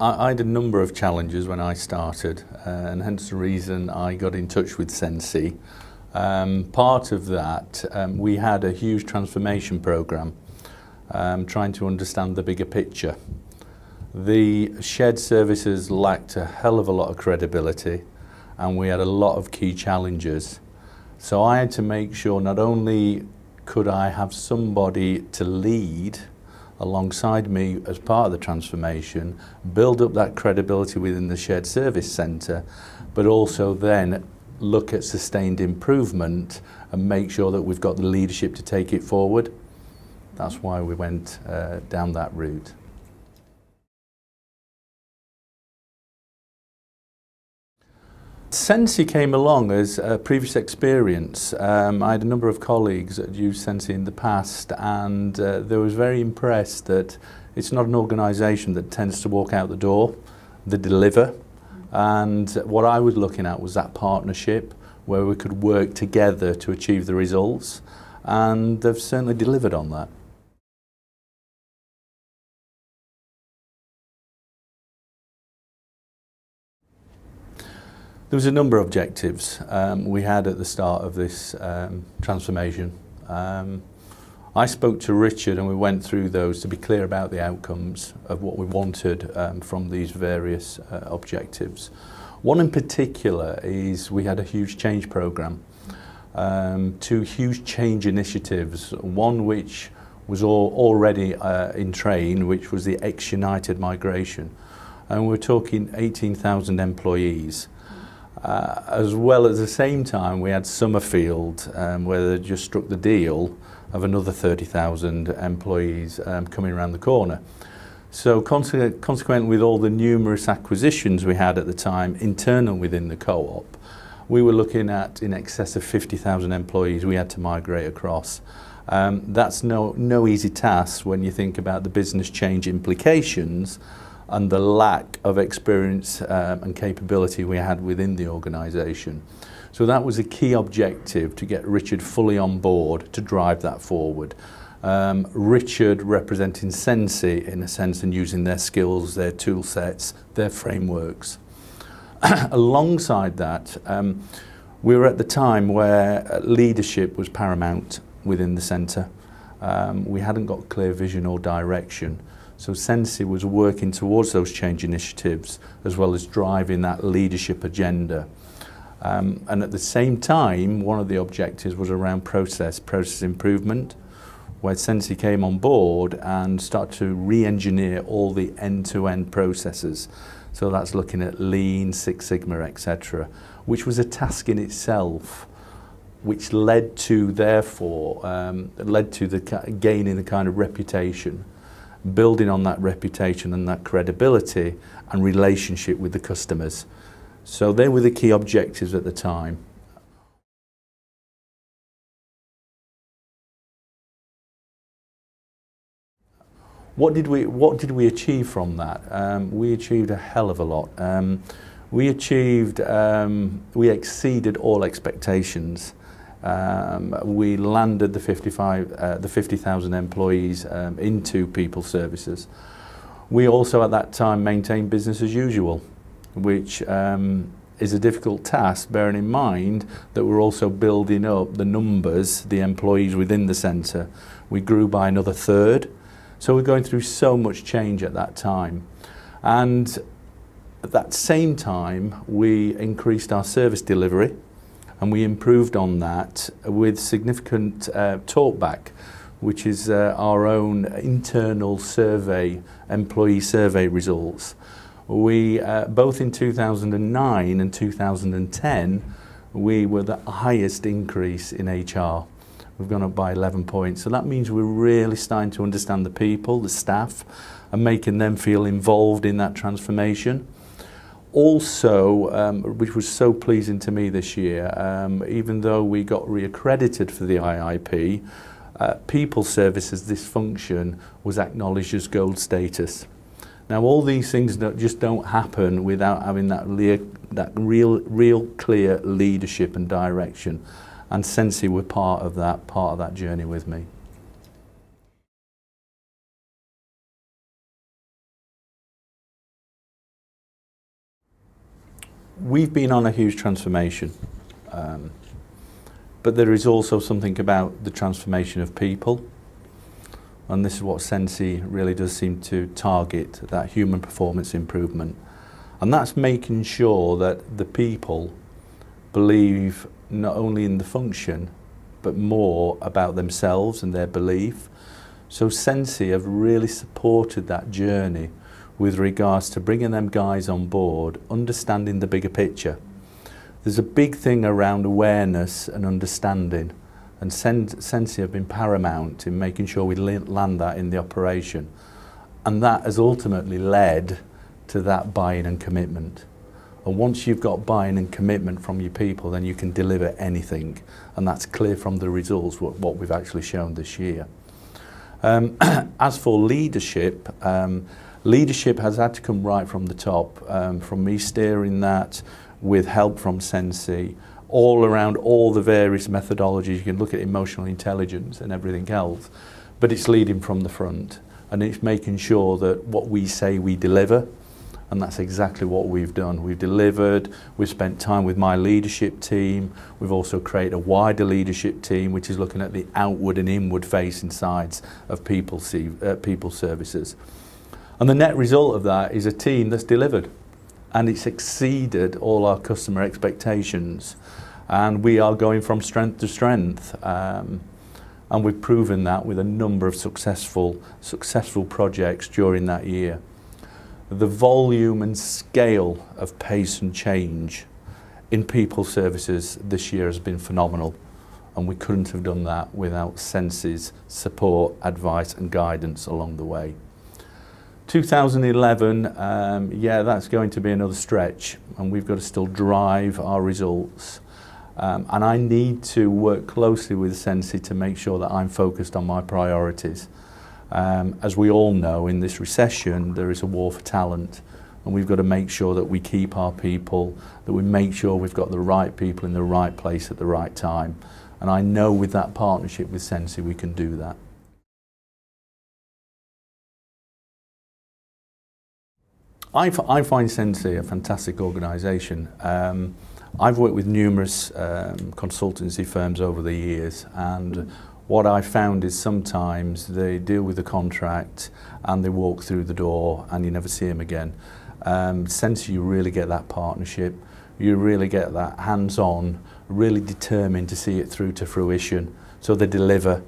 I had a number of challenges when I started, and hence the reason I got in touch with Sensei. Part of that, we had a huge transformation program, trying to understand the bigger picture. The shared services lacked a hell of a lot of credibility, and we had a lot of key challenges. So I had to make sure not only could I have somebody to lead alongside me as part of the transformation, build up that credibility within the shared service centre, but also then look at sustained improvement and make sure that we've got the leadership to take it forward. That's why we went down that route. Sensei came along as a previous experience. I had a number of colleagues that used Sensei in the past, and they was very impressed that it's not an organisation that tends to walk out the door, they deliver. And what I was looking at was that partnership where we could work together to achieve the results, and they've certainly delivered on that. There was a number of objectives we had at the start of this transformation. I spoke to Richard and we went through those to be clear about the outcomes of what we wanted from these various objectives. One in particular is we had a huge change programme, two huge change initiatives, one which was already in train, which was the ex-United migration. And we're talking 18,000 employees. As well at the same time we had Summerfield where they just struck the deal of another 30,000 employees coming around the corner. So consequently, with all the numerous acquisitions we had at the time internal within the co-op, we were looking at in excess of 50,000 employees we had to migrate across. That's no easy task when you think about the business change implications and the lack of experience and capability we had within the organisation. So that was a key objective, to get Richard fully on board to drive that forward. Richard representing Sensei in a sense and using their skills, their tool sets, their frameworks. Alongside that, we were at the time where leadership was paramount within the centre. We hadn't got clear vision or direction. So Sensei was working towards those change initiatives as well as driving that leadership agenda. And at the same time, one of the objectives was around process improvement, where Sensei came on board and started to re-engineer all the end-to-end processes. So that's looking at Lean, Six Sigma, etc., which was a task in itself, which led to, therefore, the gaining the kind of reputation, building on that reputation and that credibility and relationship with the customers. So they were the key objectives at the time. What did we achieve from that? We achieved a hell of a lot. We exceeded all expectations. We landed the 50,000 employees into people services. We also at that time maintained business as usual, which is a difficult task, bearing in mind that we're also building up the numbers, the employees within the centre. We grew by another third, so we're going through so much change at that time. And at that same time, we increased our service delivery, and we improved on that with significant talkback, which is our own internal survey, employee survey results. We, both in 2009 and 2010, we were the highest increase in HR. We've gone up by 11 points. So that means we're really starting to understand the people, the staff, and making them feel involved in that transformation. Also, which was so pleasing to me this year, even though we got reaccredited for the IIP, people services, this function was acknowledged as gold status. Now all these things just don't happen without having that real clear leadership and direction, and Sensei were part of that journey with me. we've been on a huge transformation, but there is also something about the transformation of people, and this is what Sensei really does seem to target, that human performance improvement. And that's making sure that the people believe not only in the function, but more about themselves and their belief. So Sensei have really supported that journey with regards to bringing them guys on board, understanding the bigger picture. There's a big thing around awareness and understanding, and Sensei have been paramount in making sure we land that in the operation. And that has ultimately led to that buy-in and commitment. And once you've got buy-in and commitment from your people, then you can deliver anything. And that's clear from the results, what we've actually shown this year. As for leadership, leadership has had to come right from the top, from me steering that with help from Sensei, all around all the various methodologies. You can look at emotional intelligence and everything else, but it's leading from the front, and it's making sure that what we say we deliver, and that's exactly what we've done. We've delivered, we've spent time with my leadership team, we've also created a wider leadership team which is looking at the outward and inward facing sides of people services. And the net result of that is a team that's delivered, and it's exceeded all our customer expectations, and we are going from strength to strength, and we've proven that with a number of successful projects during that year. The volume and scale of pace and change in people services this year has been phenomenal, and we couldn't have done that without Sensei's support, advice and guidance along the way. 2011, yeah, that's going to be another stretch, and we've got to still drive our results. And I need to work closely with Sensei to make sure that I'm focused on my priorities. As we all know, in this recession, there is a war for talent, and we've got to make sure that we keep our people, that we make sure we've got the right people in the right place at the right time. And I know with that partnership with Sensei, we can do that. I find Sensei a fantastic organisation. I've worked with numerous consultancy firms over the years, and what I found is sometimes they deal with the contract and they walk through the door and you never see them again. Sensei, you really get that partnership, you really get that hands-on, really determined to see it through to fruition, so they deliver.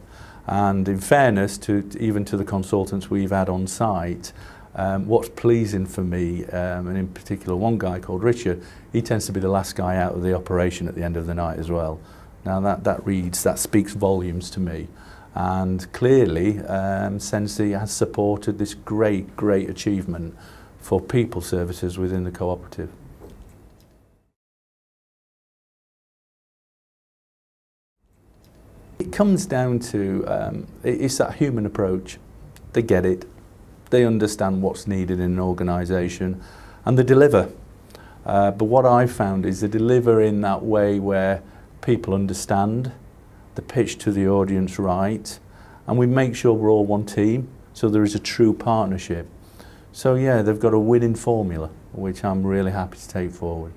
And in fairness to even to the consultants we've had on site, what's pleasing for me, and in particular one guy called Richard, he tends to be the last guy out of the operation at the end of the night as well. Now that speaks volumes to me, and clearly Sensei has supported this great achievement for people services within the cooperative. It comes down to, it's that human approach. They get it. They understand what's needed in an organisation, and they deliver. But what I've found is they deliver in that way where people understand, the pitch to the audience right, and we make sure we're all one team, so there is a true partnership. So yeah, they've got a winning formula, which I'm really happy to take forward.